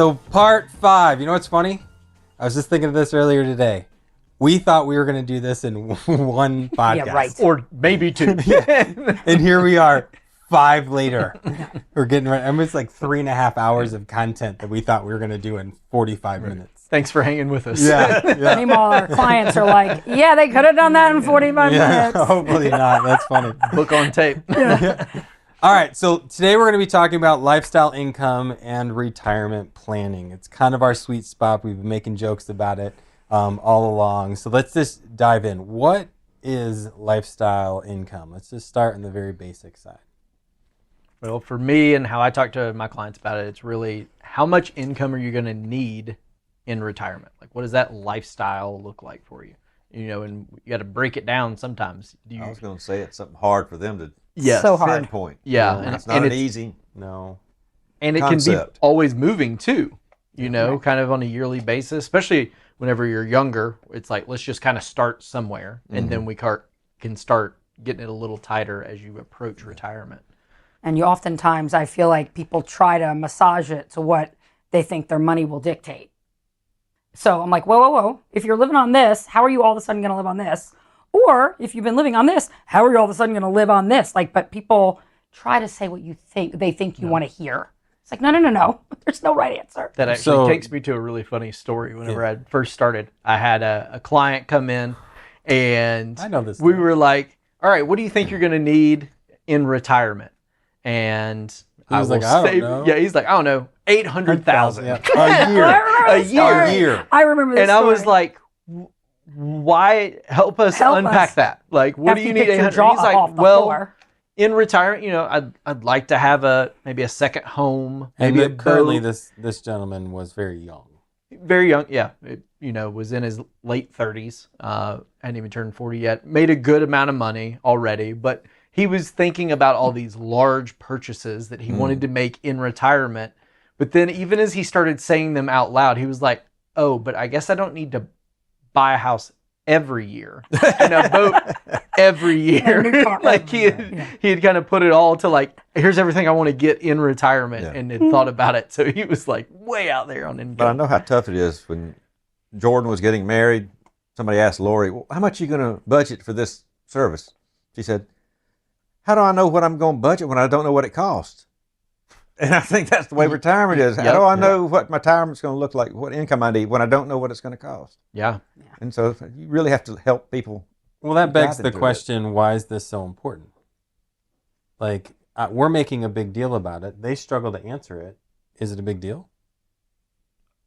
So part 5, you know what's funny? I was just thinking of this earlier today. We thought we were going to do this in one podcast. Yeah, right. Or maybe 2. And here we are 5 later. We're getting ready. I mean, it's like 3.5 hours of content that we thought we were going to do in 45 minutes. Thanks for hanging with us. Yeah. Meanwhile, our clients are like, yeah, they could have done that in 45 minutes. Hopefully not. That's funny. Book on tape. All right, so today we're going to be talking about lifestyle income and retirement planning. It's kind of our sweet spot. We've been making jokes about it all along. So let's just dive in. What is lifestyle income? Let's just start on the very basic side. Well, for me and how I talk to my clients about it, it's really how much income are you going to need in retirement? Like, what does that lifestyle look like for you? You know, and you got to break it down sometimes. I was going to say it's something hard for them to So hard. pinpoint. Yeah. And it's not easy. No. And it concept. can be always moving too, you know, kind of on a yearly basis, especially whenever you're younger. It's like, let's just kind of start somewhere, and then we can start getting it a little tighter as you approach retirement. And you oftentimes, I feel like people try to massage it to what they think their money will dictate. So I'm like, whoa. If you're living on this, how are you all of a sudden going to live on this? Or if you've been living on this, how are you all of a sudden going to live on this? Like, but people try to say what they think you want to hear. It's like, no. There's no right answer. That actually takes me to a really funny story. Whenever I first started, I had a client come in, and I know this we story. were like, all right, what do you think you're going to need in retirement? And He was like, I don't know. Yeah, he's like, I don't know, 800,000 Yeah. A year. a year. I remember this And I was story. like, why help us Help unpack us. that? Like, what do After you picked need your 800? jaw He's like, off the well, floor. in retirement, you know, I'd like to have maybe a second home, maybe a Currently, boat. this gentleman was very young. Very young, yeah. Was in his late 30s. Hadn't even turned 40 yet. Made a good amount of money already, but he was thinking about all these large purchases that he wanted to make in retirement. But then even as he started saying them out loud, he was like, oh, but I guess I don't need to buy a house every year and a boat every year. new car Like he had kind of put it all to like, here's everything I want to get in retirement, Yeah. and had thought about it. So he was like way out there on income. But I know how tough it is. When Jordan was getting married, somebody asked Lori, well, how much are you going to budget for this service? She said, how do I know what I'm going to budget when I don't know what it costs? And I think that's the way retirement is. How do I know what my retirement's going to look like, what income I need when I don't know what it's going to cost? Yeah. And so you really have to help people. Well, that begs dive the into it. question, why is this so important? Like, we're making a big deal about it. They struggle to answer it. Is it a big deal?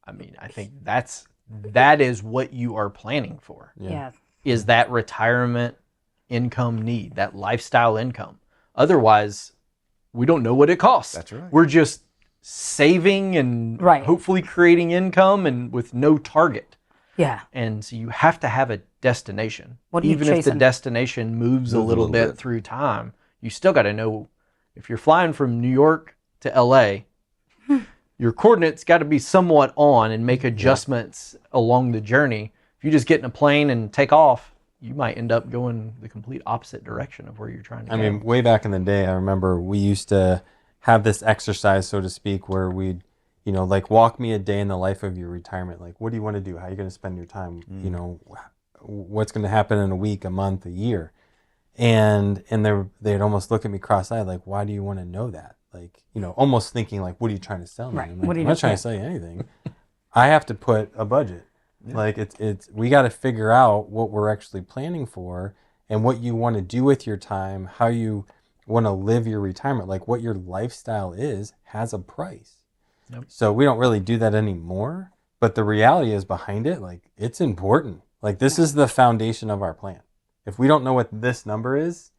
I mean, I think that is what you are planning for. Yeah. Is that retirement income need, that lifestyle income. Otherwise, we don't know what it costs. That's right. We're just saving and Right. hopefully creating income, and with no target. Yeah. And so you have to have a destination. What are you Even if the chasing? destination moves a little bit through time, you still got to know, if you're flying from New York to LA, your coordinates got to be somewhat on and make adjustments along the journey. If you just get in a plane and take off, you might end up going the complete opposite direction of where you're trying to go. I mean, way back in the day, I remember we used to have this exercise, so to speak, where we'd, like, walk me a day in the life of your retirement. Like, what do you want to do? How are you going to spend your time? What's going to happen in a week, a month, a year? And they'd almost look at me cross-eyed, like, why do you want to know that? Like, almost thinking, like, what are you trying to sell me? Right. I'm like, What are you I'm not trying to sell you anything. I have to put a budget. Yeah. Like, we got to figure out what we're actually planning for and what you want to do with your time, how you want to live your retirement, like what your lifestyle has a price. Yep. So we don't really do that anymore, but the reality is behind it, like, it's important. Like, this is the foundation of our plan. If we don't know what this number is,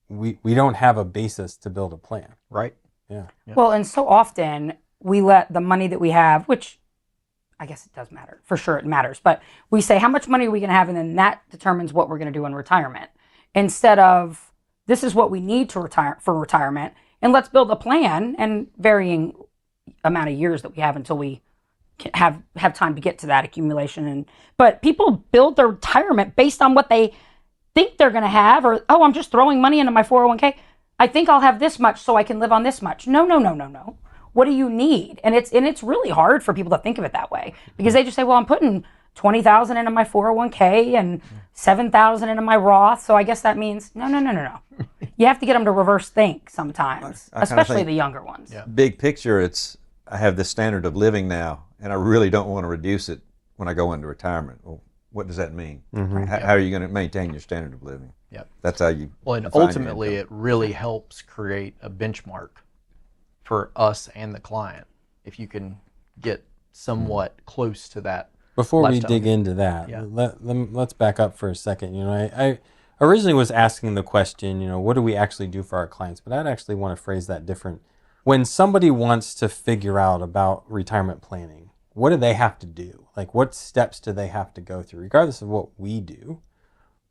we don't have a basis to build a plan. right? Yeah. Well, and so often we let the money that we have, which I guess it does matter. For sure it matters. But we say, how much money are we going to have? And then that determines what we're going to do in retirement. Instead of, this is what we need to retire for retirement. And let's build a plan, and varying amount of years that we have until we have time to get to that accumulation. But people build their retirement based on what they think they're going to have, or, oh, I'm just throwing money into my 401k. I think I'll have this much so I can live on this much. No. what do you need? And it's really hard for people to think of it that way, because they just say, well, I'm putting 20,000 into my 401k and 7,000 into my Roth, so I guess that means no. You have to get them to reverse think sometimes, I kinda especially think- the younger ones. Yeah. Big picture, it's I have this standard of living now, and I really don't want to reduce it when I go into retirement. Well, what does that mean? How are you going to maintain your standard of living? Yep. That's how you. Well, and define your ultimately, income. it really helps create a benchmark for us and the client if you can get somewhat close to that. Before we lifestyle. dig into that, Yeah. let's back up for a second. I originally was asking the question, what do we actually do for our clients? But I'd actually want to phrase that different. When somebody wants to figure out about retirement planning, what do they have to do? Like, what steps do they have to go through? Regardless of what we do,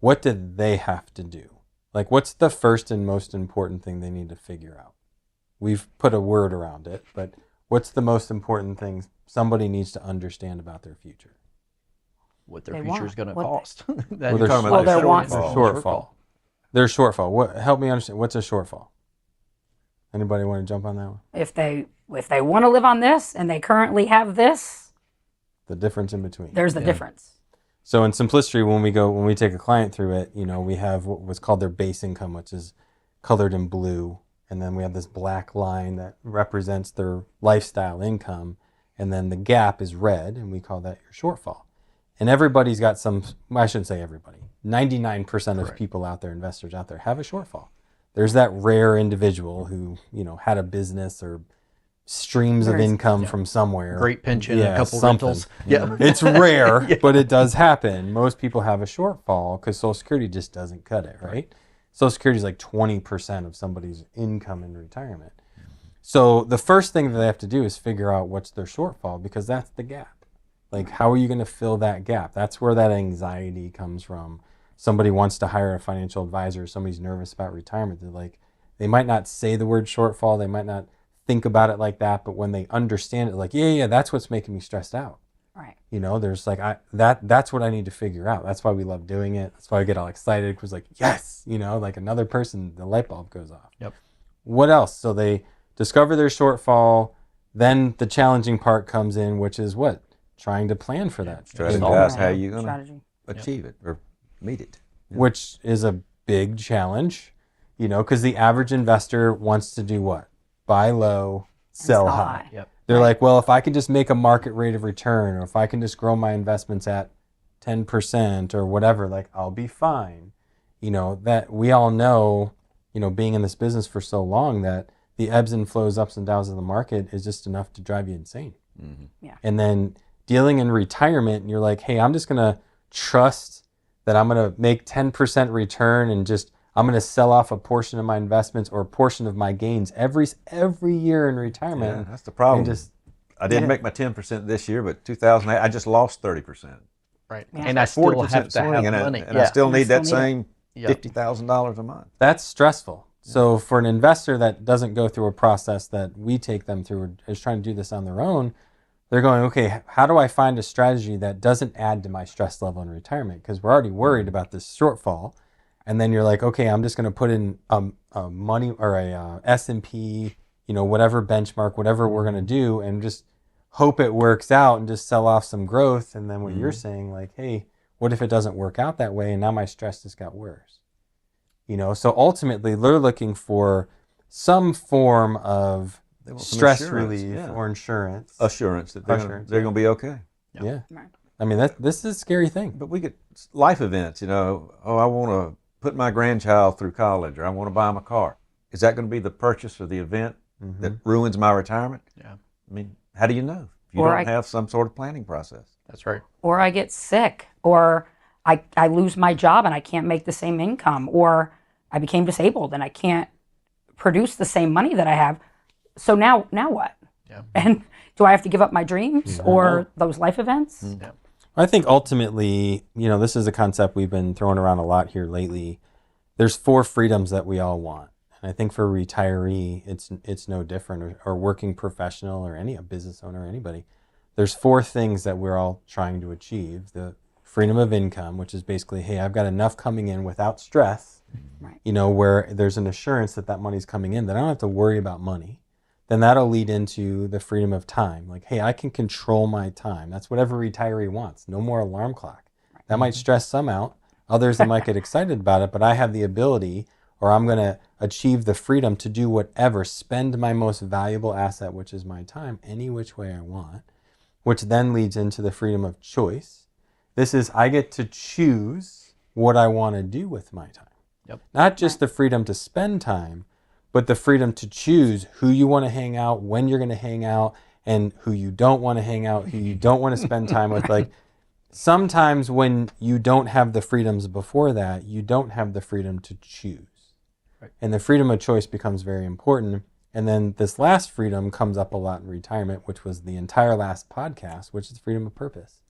what do they have to do? Like, what's the first and most important thing they need to figure out? We've put a word around it, but what's the most important thing somebody needs to understand about their future? What their They future is want. going to What they- cost. Well, That- they're- You're talking Well, about their the wants. Shortfall. Their shortfall. What? Help me understand. What's a shortfall? Anybody want to jump on that one? If they want to live on this and they currently have this, The difference in between. there's the difference. So in simplicity, when we take a client through it, we have what's called their base income, which is colored in blue, and then we have this black line that represents their lifestyle income, and then the gap is red, and we call that your shortfall. And everybody's got some. I shouldn't say everybody. 99% of people out there, investors out there, have a shortfall. There's that rare individual who had a business or streams of There's- income from somewhere. Great pension, Yeah, a couple something. rentals. Yeah. It's rare, but it does happen. Most people have a shortfall because Social Security just doesn't cut it, right? Social Security is like 20% of somebody's income in retirement. So the first thing that they have to do is figure out what's their shortfall, because that's the gap. Like, how are you going to fill that gap? That's where that anxiety comes from. Somebody wants to hire a financial advisor, somebody's nervous about retirement. They might not say the word shortfall, they might not think about it like that, but when they understand it, like, yeah, that's what's making me stressed out. Right. There's that's what I need to figure out. That's why we love doing it. That's why I get all excited, because yes, like another person, the light bulb goes off. Yep. What else? So they discover their shortfall. Then the challenging part comes in, which is what? Trying to plan for that. Strategize how you're going to Strategy. achieve it or meet it. Which is a big challenge, because the average investor wants to do what? Buy low, sell high. Yep. They're like, well, if I can just make a market rate of return, or if I can just grow my investments at 10% or whatever, I'll be fine. That we all know, being in this business for so long, that the ebbs and flows, ups and downs of the market is just enough to drive you insane. Mm-hmm. Yeah. And then dealing in retirement, and you're like, hey, I'm just going to trust that I'm going to make 10% return, and I'm going to sell off a portion of my investments or a portion of my gains every year in retirement. Yeah, that's the problem. And I didn't yeah. make my 10% this year, but 2008, I just lost 30%. Right. Yeah. And I still 40% have to swing, have and money. I still need that still need same Yep. $50,000 a month. That's stressful. So for an investor that doesn't go through a process that we take them through, or is trying to do this on their own, they're going, okay, how do I find a strategy that doesn't add to my stress level in retirement? Because we're already worried about this shortfall. And then you're like, okay, I'm just going to put in a money or a S&P, whatever benchmark, whatever we're going to do, and just hope it works out and just sell off some growth. And then what you're saying, like, hey, what if it doesn't work out that way? And now my stress just got worse. So ultimately they're looking for some form of They want some stress assurance, relief yeah. or insurance. Assurance that they're Assurance, going to be okay. Yeah. Right. I mean, this is a scary thing. But we get life events, I want to put my grandchild through college, or I want to buy him a car. Is that going to be the purchase or the event that ruins my retirement? Yeah. I mean, how do you know if you Or don't have some sort of planning process? That's right. Or I get sick, or I lose my job and I can't make the same income, or I became disabled and I can't produce the same money that I have. So now what? Yeah. And do I have to give up my dreams or those life events? Yeah. I think ultimately, this is a concept we've been throwing around a lot here lately. There's 4 freedoms that we all want. And I think for a retiree, it's no different, or working professional, or a business owner, anybody. There's 4 things that we're all trying to achieve. The freedom of income, which is basically, hey, I've got enough coming in without stress, Right. where there's an assurance that money's coming in, that I don't have to worry about money. then that'll lead into the freedom of time. Like, hey, I can control my time. That's what every retiree wants. No more alarm clock. That might stress some out. Others that might get excited about it, but I have the ability, or I'm going to achieve the freedom to do whatever, spend my most valuable asset, which is my time, any which way I want, which then leads into the freedom of choice. This is, I get to choose what I want to do with my time. Yep. Not just the freedom to spend time, but the freedom to choose who you want to hang out, when you're going to hang out, and who you don't want to hang out, who you don't want to spend time with. Like, sometimes when you don't have the freedoms before that, you don't have the freedom to choose. Right. And the freedom of choice becomes very important. And then this last freedom comes up a lot in retirement, which was the entire last podcast, which is freedom of purpose.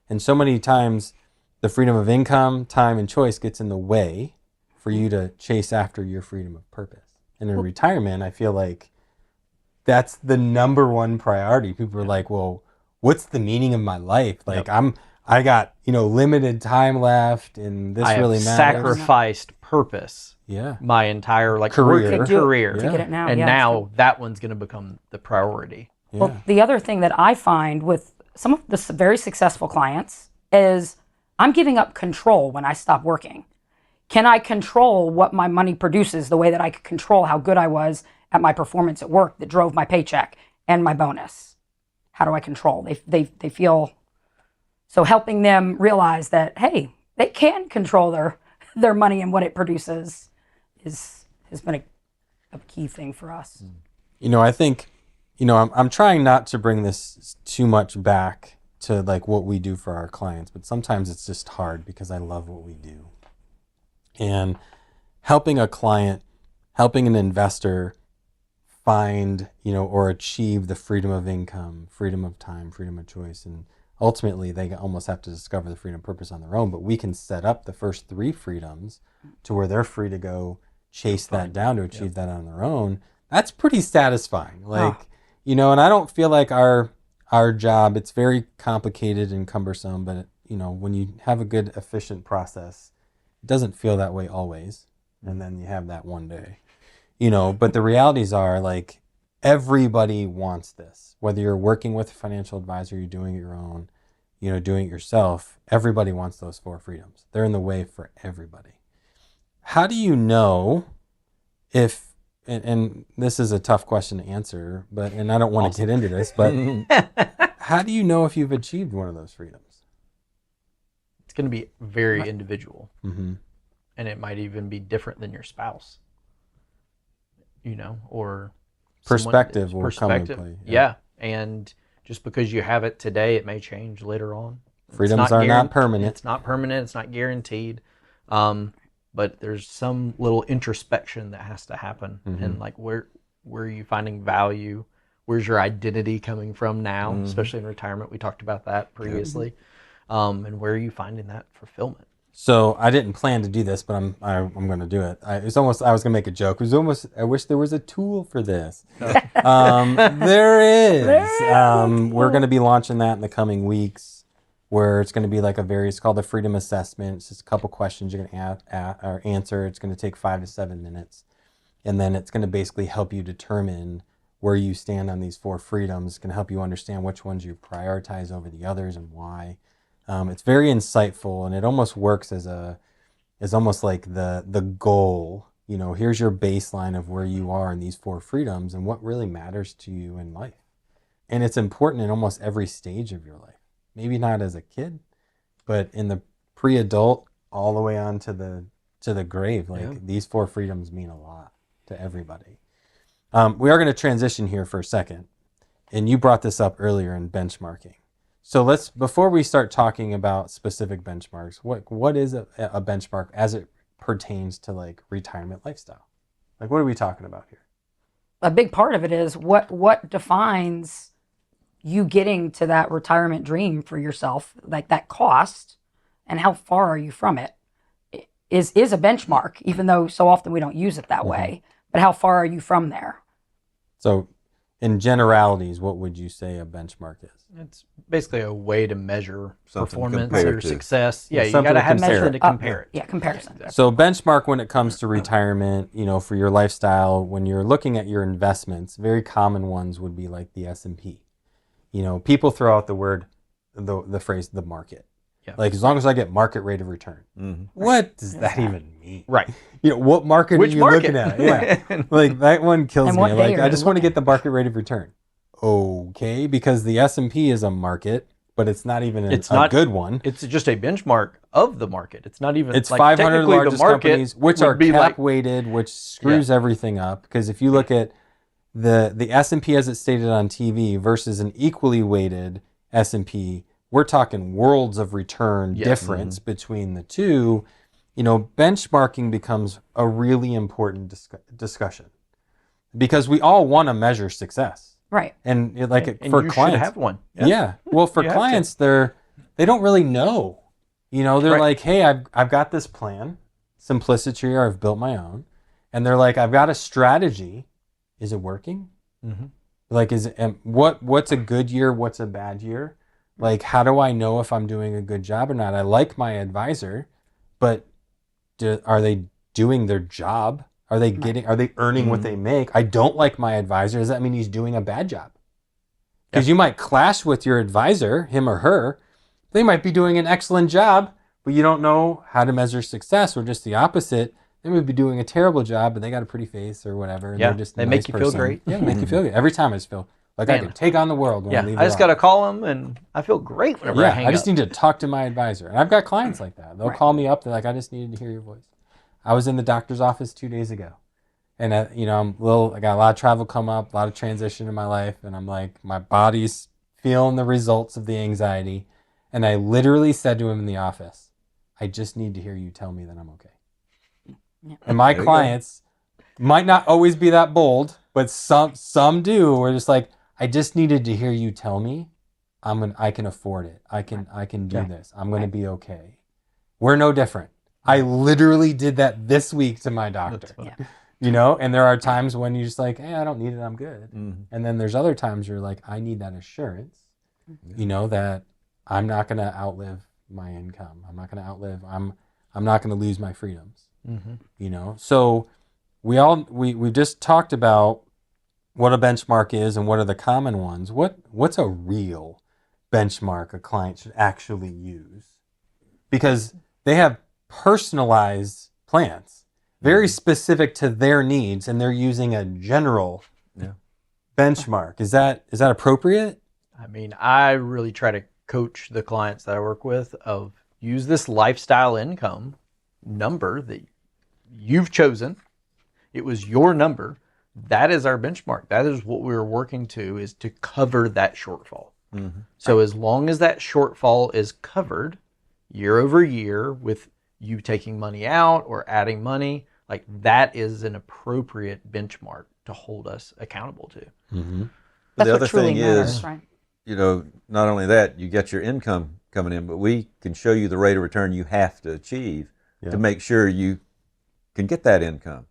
And so many times the freedom of income, time, and choice gets in the way for you to chase after your freedom of purpose. And in retirement, I feel like that's the number one priority. People are like, well, what's the meaning of my life? Like, I got, limited time left, and this I really have matters. sacrificed purpose Yeah. my entire Career. working career. To get it now. And yeah, now that one's going to become the priority. Yeah. Well, the other thing that I find with some of the very successful clients is I'm giving up control when I stop working. Can I control what my money produces the way that I could control how good I was at my performance at work that drove my paycheck and my bonus? How do I control? They feel so, helping them realize that, hey, they can control their money and what it produces has been a key thing for us. I think, I'm trying not to bring this too much back to like what we do for our clients, but sometimes it's just hard because I love what we do. And helping a client, helping an investor find, or achieve the freedom of income, freedom of time, freedom of choice. And ultimately, they almost have to discover the freedom of purpose on their own. But we can set up the first three freedoms to where they're free to go chase that down to achieve that on their own. That's pretty satisfying. Like, and I don't feel like our job, it's very complicated and cumbersome, but when you have a good, efficient process, it doesn't feel that way always. And then you have that one day, but the realities are like everybody wants this, whether you're working with a financial advisor, you're doing it your own, doing it yourself, everybody wants those four freedoms. They're in the way for everybody. How do you know if, and this is a tough question to answer, and I don't want to get into this, but how do you know if you've achieved one of those freedoms? It's going to be very individual. Mm-hmm. And it might even be different than your spouse, or Perspective will come into play. Yeah. And just because you have it today, it may change later on. Freedoms are not permanent. It's not permanent. It's not guaranteed. But there's some little introspection that has to happen. And like, where are you finding value? Where's your identity coming from now, especially in retirement? We talked about that previously. And where are you finding that fulfillment? So I didn't plan to do this, but I'm going to do it. I was going to make a joke. It was almost, I wish there was a tool for this. There is. We're going to be launching that in the coming weeks, where it's going to be like it's called the Freedom Assessment. It's just a couple questions you're going to answer. It's going to take 5 to 7 minutes. And then it's going to basically help you determine where you stand on these four freedoms. It's going to help you understand which ones you prioritize over the others and why. It's very insightful, and it almost works as almost like the goal. Here's your baseline of where you are in these four freedoms and what really matters to you in life. And it's important in almost every stage of your life. Maybe not as a kid, but in the pre-adult all the way on to the grave. These four freedoms mean a lot to everybody. We are going to transition here for a second, and you brought this up earlier in benchmarking. So before we start talking about specific benchmarks, what is a benchmark as it pertains to like retirement lifestyle? Like, what are we talking about here? A big part of it is what defines you getting to that retirement dream for yourself, like that cost, and how far are you from it, is a benchmark, even though so often we don't use it that way. But how far are you from there? So in generalities, what would you say a benchmark is? It's basically a way to measure Something performance compared or to. success. Yeah, you something got to to have compare something it. to compare it. Yeah, comparison. So benchmark when it comes to retirement, for your lifestyle, when you're looking at your investments, very common ones would be like the S&P. People throw out the word, the phrase, the market. Yeah. Like, as long as I get market rate of return. Mm-hmm. What does that even mean? Right. What market Which are you market? looking at? Yeah. Like, that one kills And me. what day Like, are I you just want to looking get the market rate of return. Okay, because the S&P is a market, but it's not even It's a not- good one. It's just a benchmark of the market. It's not even It's like 500 technically largest the market companies, which would are be cap like, weighted, which screws everything up. Because if you look at the S&P as it's stated on TV versus an equally weighted S&P, we're talking worlds of return difference between the two. Benchmarking becomes a really important discussion because we all want to measure success. Right. And and for you clients, should have one. yeah. Well, for You have to. clients, they don't really know. They're Right. like, hey, I've got this plan, simplicity, or I've built my own, and they're like, I've got a strategy. Is it working? Mm-hmm. Like, what's a good year? What's a bad year? Like, how do I know if I'm doing a good job or not? I like my advisor, but are they doing their job? Are they earning what they make? I don't like my advisor. Does that mean he's doing a bad job? Because you might clash with your advisor, him or her. They might be doing an excellent job, but you don't know how to measure success, or just the opposite. They may be doing a terrible job, but they got a pretty face or whatever. And Yeah, they're just a they nice make you feel person. great. Yeah, make you feel good. Every time I just feel like I Man. could take on the world when I Yeah, leave I just the got to office. call them, and I feel great whenever I hang I just up. need to talk to my advisor. And I've got clients like that. They'll call me up. They're like, I just needed to hear your voice. I was in the doctor's office 2 days ago. And, I got a lot of travel come up, a lot of transition in my life. And I'm like, my body's feeling the results of the anxiety. And I literally said to him in the office, I just need to hear you tell me that I'm okay. Yeah. And my There you clients might not always be that bold, but some do. We're just like, I just needed to hear you tell me I can afford it. I can do this. I'm going to be okay. We're no different. I literally did that this week to my doctor. Yeah. And there are times when you're just like, hey, I don't need it. I'm good. Mm-hmm. And then there's other times you're like, I need that assurance, that I'm not going to outlive my income. I'm not going to I'm not going to lose my freedoms. Mm-hmm. So we just talked about what a benchmark is and what are the common ones. What's a real benchmark a client should actually use? Because they have personalized plans, very specific to their needs, and they're using a general benchmark. Is that appropriate? I mean, I really try to coach the clients that I work with of use this lifestyle income number that you've chosen. It was your number. That is our benchmark. That is what we're working to, is to cover that shortfall. Mm-hmm. So as long as that shortfall is covered year over year with you taking money out or adding money, like that is an appropriate benchmark to hold us accountable to. Mm-hmm. But That's the what other truly thing matters, is, right? not only that, you get your income coming in, but we can show you the rate of return you have to achieve to make sure you can get that income.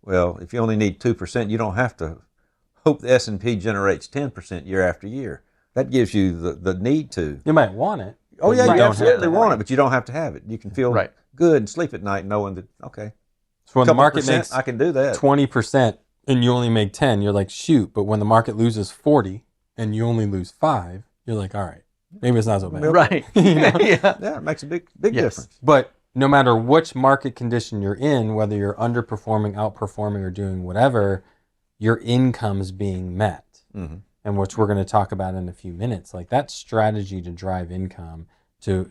Well, if you only need 2%, you don't have to hope the S&P generates 10% year after year. That gives you the need to. You might want it. Oh, yeah, Right. you Don't absolutely have to. want it, but you don't have to have it. You can feel good and sleep at night knowing that, okay, So when the couple market percent, makes I can do that. 20% and you only make 10, you're like, shoot. But when the market loses 40 and you only lose 5, you're like, all right, maybe it's not so bad. Right. Yeah. Yeah, it makes a big difference. But no matter which market condition you're in, whether you're underperforming, outperforming, or doing whatever, your income's being met. Mm-hmm. And which we're going to talk about in a few minutes. Like that strategy to drive income, to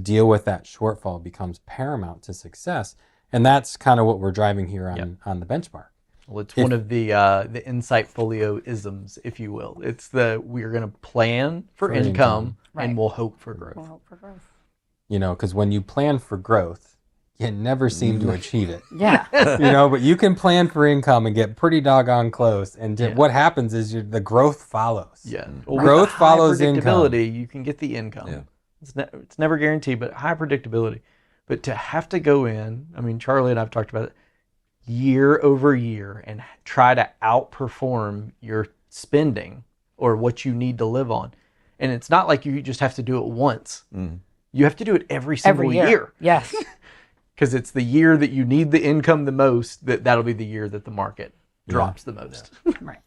deal with that shortfall becomes paramount to success. And that's kind of what we're driving here on the benchmark. Well, it's one of the insightfolio-isms, if you will. It's we're going to plan for income Right. and we'll hope for growth. We'll hope for growth. Because when you plan for growth, you never seem to achieve it. Yeah. But you can plan for income and get pretty doggone close. And what happens is the growth follows. Yeah. Well, Growth with the high follows income. predictability, you can get the income. Yeah. It's never guaranteed, but high predictability. But to have to go in, I mean, Charlie and I've talked about it. year over year and try to outperform your spending or what you need to live on. And it's not like you just have to do it once. You have to do it every single year. Yes. Because it's the year that you need the income the most, that'll be the year that the market drops the most. Right.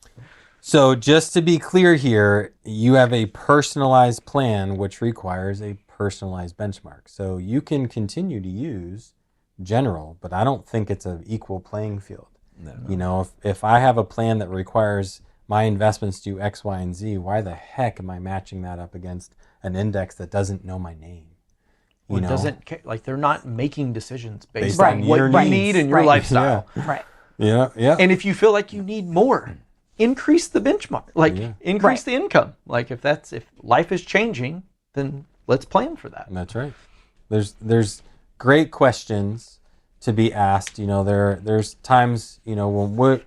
So just to be clear here, you have a personalized plan which requires a personalized benchmark. So you can continue to use general, but I don't think it's an equal playing field. No. You know, if I have a plan that requires my investments do X, Y, and Z, why the heck am I matching that up against an index that doesn't know my name? Or doesn't care, like they're not making decisions based Based on on what your you needs. need and your Right. lifestyle. Right. Yeah, yeah. And if you feel like you need more, increase the benchmark. Like increase the income. Like if life is changing, then let's plan for that. That's right. There's great questions to be asked. You know, there's times, you know, when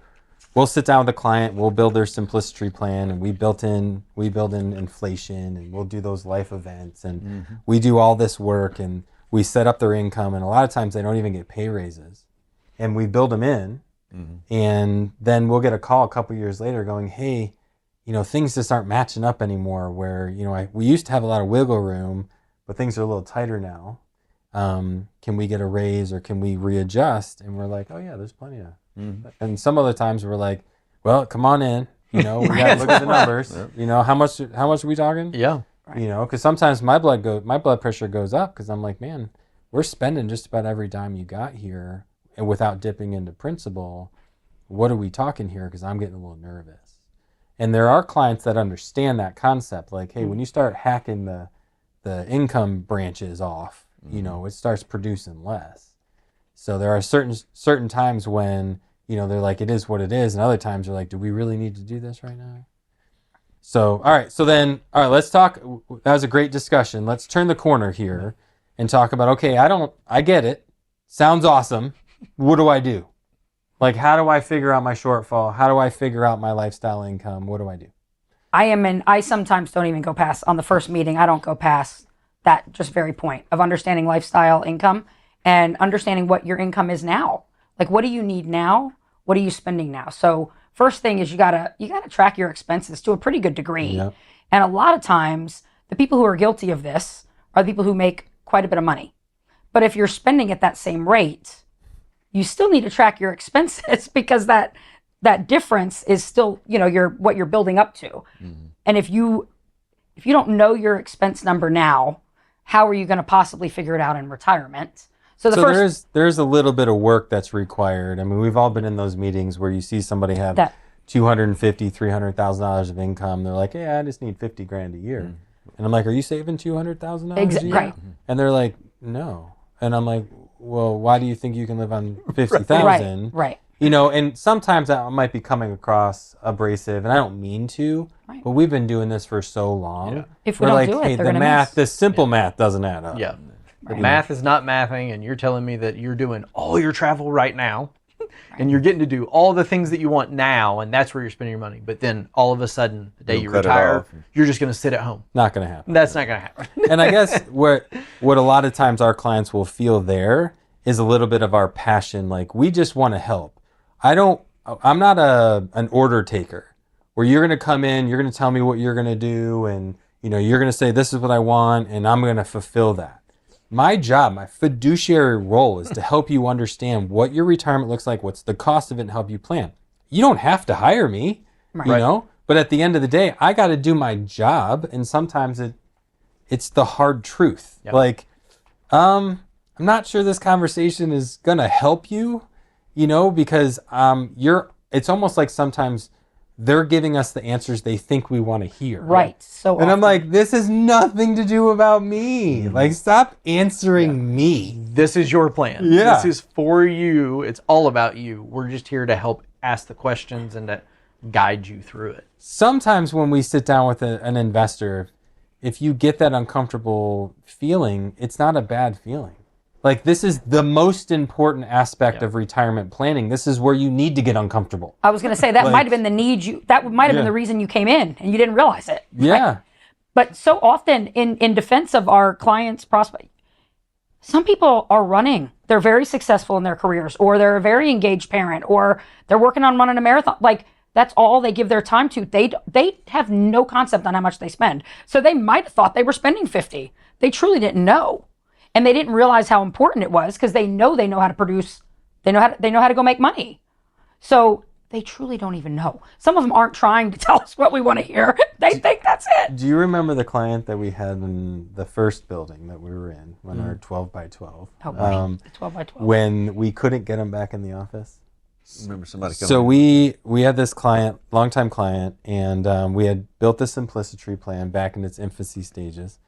we'll sit down with a client, we'll build their simplicity plan, and we build in inflation, and we'll do those life events, and we do all this work, and we set up their income, and a lot of times they don't even get pay raises, and we build them in, and then we'll get a call a couple years later going, hey, you know, things just aren't matching up anymore. Where, you know, we used to have a lot of wiggle room, but things are a little tighter now. Can we get a raise or can we readjust? And we're like, oh yeah, there's plenty of. And some other times we're like, well, come on in. You know, we got to look at the numbers. You know, how much are we talking? Yeah. You know, because sometimes my blood pressure goes up because I'm like, man, we're spending just about every dime you got here, and without dipping into principal. What are we talking here? Because I'm getting a little nervous. And there are clients that understand that concept. Like, hey, when you start hacking the income branches off, you know, it starts producing less. So there are certain times when, you know, they're like, it is what it is. And other times they're like, do we really need to do this right now? So, all right. So then, all right, let's talk. That was a great discussion. Let's turn the corner here and talk about, okay, I get it. Sounds awesome. What do I do? Like, how do I figure out my shortfall? How do I figure out my lifestyle income? What do I do? I sometimes don't even go past, on the first meeting, I don't go past that just very point of understanding lifestyle income and understanding what your income is now. Like, what do you need now? What are you spending now? So first thing is you gotta track your expenses to a pretty good degree. Yep. And a lot of times the people who are guilty of this are the people who make quite a bit of money. But if you're spending at that same rate, you still need to track your expenses because that difference is still, you know, what you're building up to. And if you don't know your expense number now, how are you going to possibly figure it out in retirement? So there's a little bit of work that's required. I mean, we've all been in those meetings where you see somebody have $250,000, $300,000 of income. They're like, yeah, I just need $50,000 a year. And I'm like, are you saving $200,000 a year? Right. And they're like, no. And I'm like, well, why do you think you can live on $50,000? Right. You know, and sometimes that might be coming across abrasive, and I don't mean to, but we've been doing this for so long. Yeah. If we we're don't like, do it, hey, they're the gonna math, the simple math doesn't add up. Yeah. The math is not mathing, and you're telling me that you're doing all your travel right now, and you're getting to do all the things that you want now, and that's where you're spending your money. But then all of a sudden, the day you retire, you're just going to sit at home. Not going to happen. That's not going to happen. And I guess what a lot of times our clients will feel there is a little bit of our passion. Like, we just want to help. I'm not an order taker where you're going to come in, you're going to tell me what you're going to do, and, you know, you're going to say, this is what I want, and I'm going to fulfill that. My job, my fiduciary role is to help you understand what your retirement looks like, what's the cost of it, and help you plan. You don't have to hire me, you know, but at the end of the day, I got to do my job, and sometimes it's the hard truth. Yep. Like, I'm not sure this conversation is going to help you, you know, because it's almost like sometimes they're giving us the answers they think we want to hear. Right. So and I'm like, this has nothing to do about me. Like, stop answering me. This is your plan. Yeah. This is for you. It's all about you. We're just here to help ask the questions and to guide you through it. Sometimes when we sit down with an investor, if you get that uncomfortable feeling, it's not a bad feeling. Like, this is the most important aspect of retirement planning. This is where you need to get uncomfortable. I was going to say that might have been the need that might have been the reason you came in and you didn't realize it. Yeah. Right? But so often in defense of our clients' prospect, some people are running they're very successful in their careers, or they're a very engaged parent, or they're working on running a marathon. Like, that's all they give their time to. They have no concept on how much they spend. So they might have thought they were spending 50. They truly didn't know. And they didn't realize how important it was, because they know how to produce, they know how to go make money. So they truly don't even know. Some of them aren't trying to tell us what we want to hear. They think that's it. Do you remember the client that we had in the first building that we were in, when our 12 by 12? Oh, boy. 12 by 12. When we couldn't get him back in the office? Remember somebody coming. So we had this client, longtime client, and we had built the simplicity plan back in its infancy stages,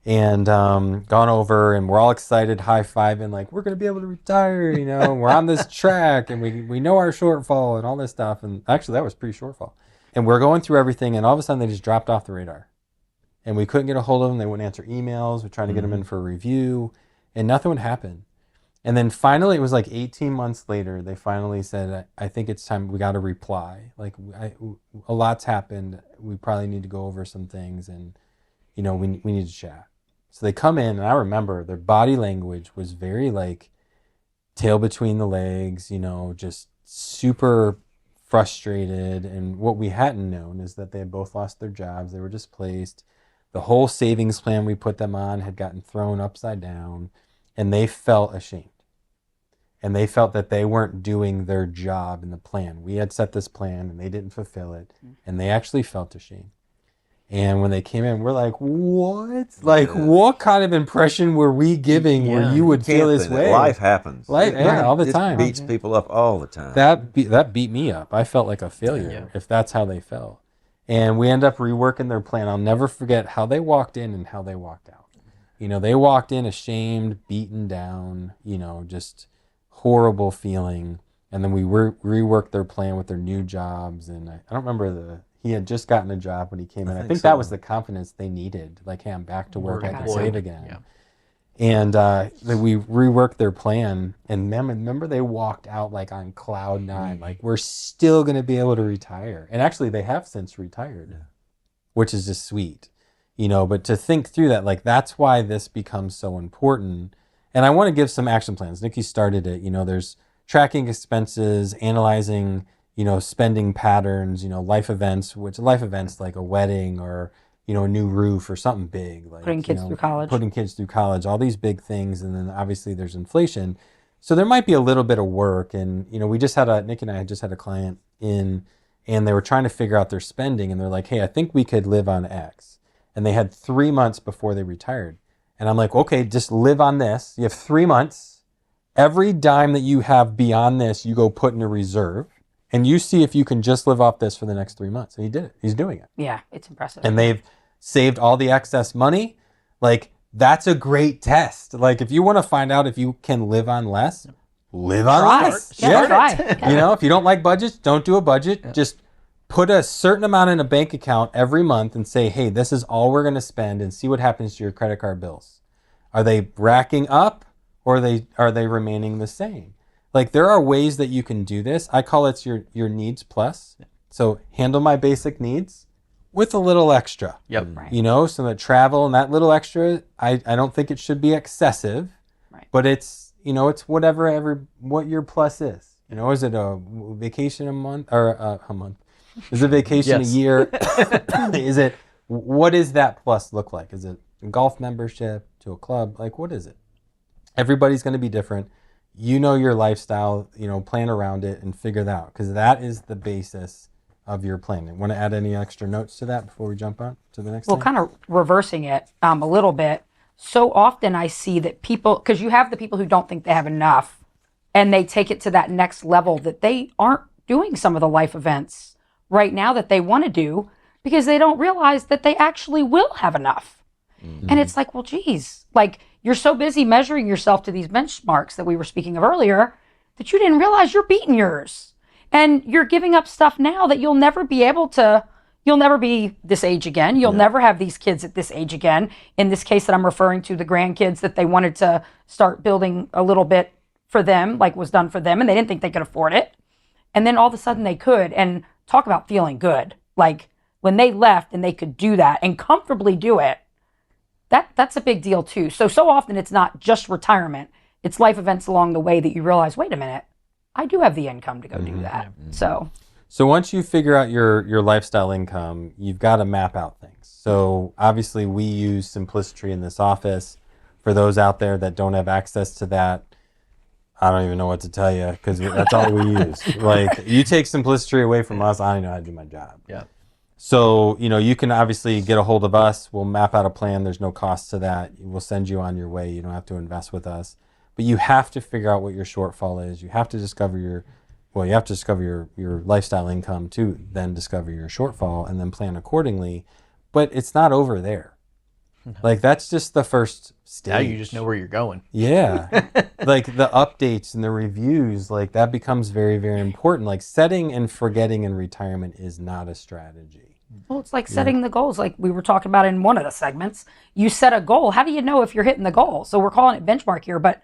and gone over, and we're all excited, high-fiving, like, we're going to be able to retire, and we're on this track, and we know our shortfall and all this stuff. And actually, that was pre-shortfall. And we're going through everything, and all of a sudden, they just dropped off the radar. And we couldn't get a hold of them. They wouldn't answer emails. We're trying to get them in for a review, and nothing would happen. And then finally, it was like 18 months later, they finally said, I think it's time, we got to reply. Like, a lot's happened. We probably need to go over some things, and, we need to chat. So they come in, and I remember their body language was very like tail between the legs, just super frustrated. And what we hadn't known is that they had both lost their jobs. They were displaced. The whole savings plan we put them on had gotten thrown upside down, and they felt ashamed. And they felt that they weren't doing their job in the plan. We had set this plan, and they didn't fulfill it, and they actually felt ashamed. And when they came in, we're like, what? Like, what kind of impression were we giving where you would feel this way? Life happens. Life, all the time. It beats people up all the time. That beat me up. I felt like a failure if that's how they felt. And we end up reworking their plan. I'll never forget how they walked in and how they walked out. They walked in ashamed, beaten down, just horrible feeling. And then we reworked their plan with their new jobs. And I don't remember he had just gotten a job when he came in. I think that was the confidence they needed. Like, hey, I'm back to work. I can save again. Yeah. And we reworked their plan. And remember, they walked out like on cloud nine. Like, we're still going to be able to retire. And actually, they have since retired, which is just sweet. But to think through that, like, that's why this becomes so important. And I want to give some action plans. Nikki started it. There's tracking expenses, analyzing spending patterns, life events like a wedding or, a new roof or something big, like putting kids through college, all these big things. And then obviously there's inflation. So there might be a little bit of work. And, Nick and I had just had a client in, and they were trying to figure out their spending, and they're like, hey, I think we could live on X. And they had 3 months before they retired. And I'm like, okay, just live on this. You have 3 months. Every dime that you have beyond this, you go put in a reserve. And you see if you can just live off this for the next 3 months. And he did it. He's doing it. Yeah, it's impressive. And they've saved all the excess money. Like, that's a great test. Like, if you want to find out if you can live on less, live on less. Try. If you don't like budgets, don't do a budget. Yeah. Just put a certain amount in a bank account every month and say, hey, this is all we're going to spend, and see what happens to your credit card bills. Are they racking up, or are they remaining the same? Like, there are ways that you can do this. I call it your needs plus. So handle my basic needs with a little extra. Yep. Right. So that travel and that little extra, I don't think it should be excessive. Right. But it's, it's what your plus is. Is it a vacation a month or a month? Is it vacation a year? What does that plus look like? Is it a golf membership to a club? Like, what is it? Everybody's going to be different. Your lifestyle, plan around it and figure that out, because that is the basis of your plan. Want to add any extra notes to that before we jump on to the next thing? Well, kind of reversing it a little bit. So often I see that people, because you have the people who don't think they have enough, and they take it to that next level, that they aren't doing some of the life events right now that they want to do, because they don't realize that they actually will have enough. Mm-hmm. And it's like, well, geez, like, you're so busy measuring yourself to these benchmarks that we were speaking of earlier that you didn't realize you're beating yours. And you're giving up stuff now that you'll never be this age again. You'll never have these kids at this age again. In this case that I'm referring to, the grandkids that they wanted to start building a little bit for them, like was done for them, and they didn't think they could afford it. And then all of a sudden they could. And talk about feeling good. Like, when they left and they could do that and comfortably do it, that's a big deal too. So often it's not just retirement. it's life events along the way that you realize, wait a minute, I do have the income to go do that. So once you figure out your lifestyle income, you've got to map out things. So obviously we use Simplicity in this office. For those out there that don't have access to that, I don't even know what to tell you because that's all we use. Like, you take Simplicity away from us, I don't know how to do my job. Yeah. So, you can obviously get a hold of us. We'll map out a plan. There's no cost to that. We'll send you on your way. You don't have to invest with us. But you have to figure out what your shortfall is. You have to discover your lifestyle income to then discover your shortfall and then plan accordingly. But it's not over there. Like, that's just the first stage. Now you just know where you're going. Yeah. Like, the updates and the reviews, like, that becomes very, very important. Like, setting and forgetting in retirement is not a strategy. well, it's like setting the goals, like we were talking about in one of the segments. You set a goal. How do you know if you're hitting the goal? So we're calling it benchmark here, but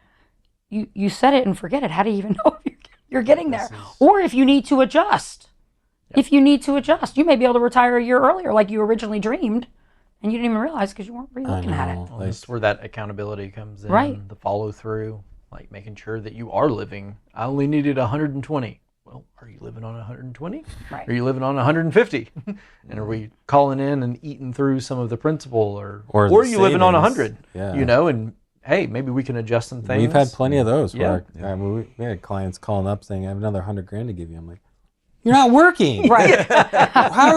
you set it and forget it. How do you even know if you're getting there? Or if you need to adjust. Yep. If you need to adjust, you may be able to retire a year earlier like you originally dreamed. And you didn't even realize because you weren't really looking at it. Well, that's where that accountability comes in. Right. The follow through, like making sure that you are living. I only needed 120. Well, are you living on 120? Right. Are you living on 150? And are we calling in and eating through some of the principal, or are you living on 100? Yeah. And hey, maybe we can adjust some things. We've had plenty of those. Yeah. Where we had clients calling up saying, "I have another $100,000 to give you." I'm like, "You're not working, Right.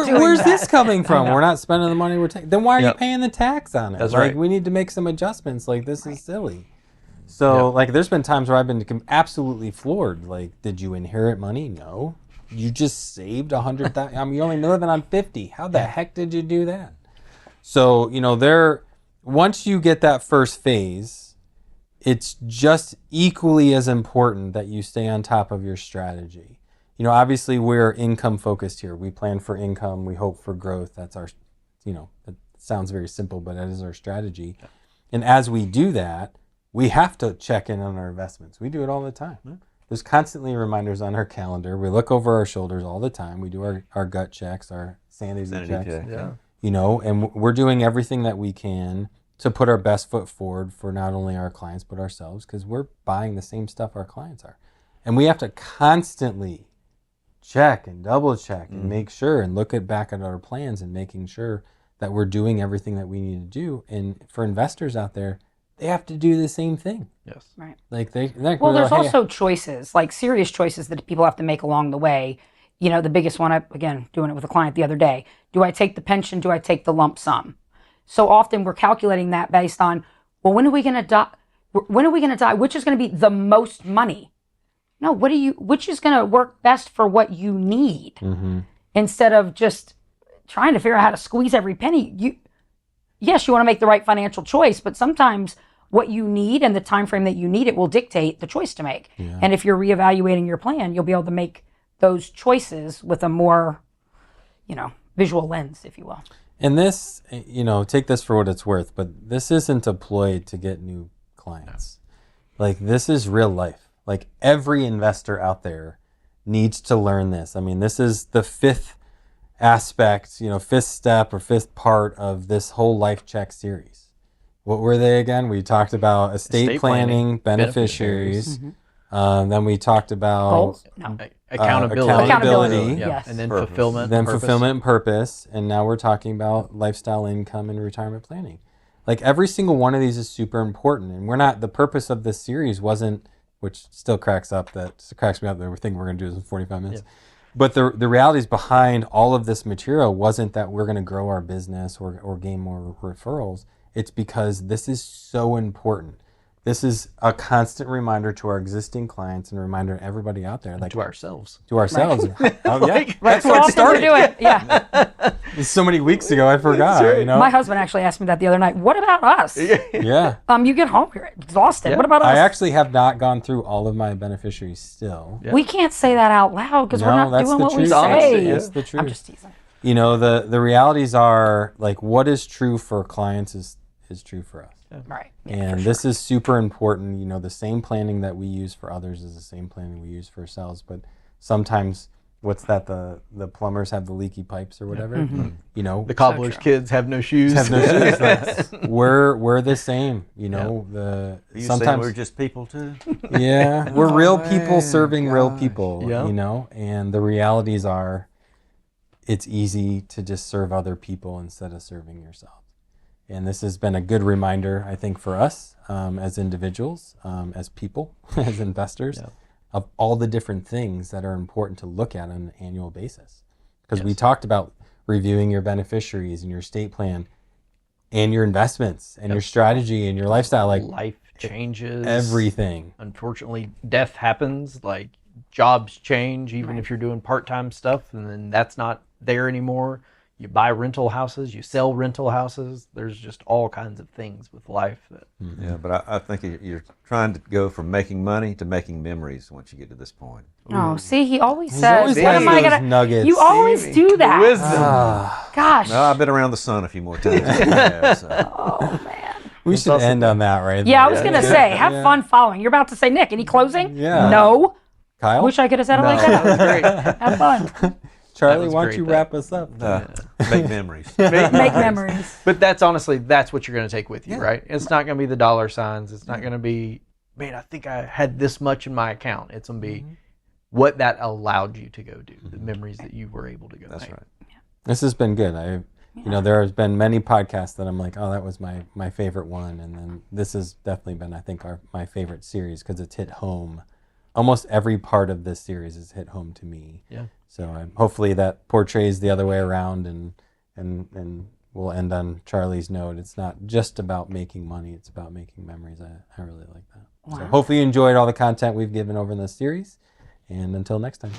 Where's this coming from? We're not spending the money we're taking. Then why are you paying the tax on it? That's like, right. We need to make some adjustments. Like, this is silly." So, like, there's been times where I've been absolutely floored. Like, did you inherit money? No. You just saved 100,000. I mean, you're only living on 50. How the heck did you do that? So, once you get that first phase, it's just equally as important that you stay on top of your strategy. Obviously we're income focused here. We plan for income. We hope for growth. That's our, it sounds very simple, but that is our strategy. Yeah. And as we do that, we have to check in on our investments. We do it all the time. Yeah. There's constantly reminders on our calendar. We look over our shoulders all the time. We do our gut checks, our sanity checks. Yeah. And we're doing everything that we can to put our best foot forward for not only our clients, but ourselves, because we're buying the same stuff our clients are. And we have to constantly check and double check and make sure and look back at our plans and making sure that we're doing everything that we need to do. And for investors out there, they have to do the same thing. Yes. Right. Like there's also choices, like serious choices that people have to make along the way. The biggest one, again, doing it with a client the other day. Do I take the pension? Do I take the lump sum? So often we're calculating that based on, well, when are we going to die? When are we going to die? Which is going to be the most money? No, which is going to work best for what you need, instead of just trying to figure out how to squeeze every penny. Yes, you want to make the right financial choice, but sometimes what you need and the time frame that you need it will dictate the choice to make. Yeah. And if you're reevaluating your plan, you'll be able to make those choices with a more, visual lens, if you will. And this, take this for what it's worth, but this isn't a ploy to get new clients. No. Like, this is real life. Like, every investor out there needs to learn this. I mean, this is the fifth aspect, fifth step or fifth part of this whole Life Check series. What were they again? We talked about estate planning, beneficiaries. Then we talked about accountability. Yes. And then purpose. fulfillment. Then purpose. fulfillment and purpose. And now we're talking about lifestyle income and retirement planning. Like, every single one of these is super important. And the purpose of this series wasn't, which still cracks me up that we're thinking we're going to do this in 45 minutes. Yeah. But the realities behind all of this material wasn't that we're going to grow our business or gain more referrals. It's because this is so important. This is a constant reminder to our existing clients and a reminder to everybody out there. Like, to ourselves. Right. Oh, yeah. That's where it started. Yeah. So many weeks ago, I forgot. Right. My husband actually asked me that the other night. What about us? Yeah. You get home, you're exhausted. Yeah. What about us? I actually have not gone through all of my beneficiaries still. Yeah. We can't say that out loud because we're not doing what we say. That's the truth. I'm just teasing. The realities are, like, what is true for clients is true for us. Yeah. Right. Yeah, and this is super important. The same planning that we use for others is the same planning we use for ourselves. But sometimes what's that? The plumbers have the leaky pipes or whatever. You know, The cobbler's kids have no shoes. have no shoes. We're the same. You know, Are you saying sometimes we're just people too? yeah, we're real people man, serving real gosh. people. Yeah. You know, and the realities are, it's easy to just serve other people instead of serving yourself. And this has been a good reminder, I think, for us as individuals, as people, as investors, of all the different things that are important to look at on an annual basis. Because we talked about reviewing your beneficiaries and your estate plan and your investments and your strategy and your lifestyle, like Life changes. everything. Unfortunately, death happens. Like jobs change, even if you're doing part-time stuff, and then that's not there anymore. You buy rental houses, you sell rental houses. There's just all kinds of things with life that. Yeah, but I think you're trying to go from making money to making memories once you get to this point. Oh, see, he always He's says, always "What has am I those gonna?" nuggets. You always do that. Wisdom. Gosh. Well, I've been around the sun a few more times. than you have, so. Oh man. We should end on that, right? Yeah, I there. was gonna say, have fun following. You're about to say, Nick, any closing? Yeah. No. Kyle? Wish I could have said it like that was that. great. Have fun. Charlie, was why don't great, you though. wrap us up? Make memories. Make memories. But that's honestly, that's what you're going to take with you, right? It's not going to be the dollar signs. It's not going to be, man, I think I had this much in my account. It's going to be what that allowed you to go do, the memories that you were able to go That's make. right. This has been good. There has been many podcasts that I'm like, oh, that was my favorite one. And then this has definitely been, I think, my favorite series because it's hit home. Almost every part of this series has hit home to me. Yeah. So hopefully that portrays the other way around, and we'll end on Charlie's note. It's not just about making money; it's about making memories. I really like that. Wow. So hopefully you enjoyed all the content we've given over in this series, and until next time.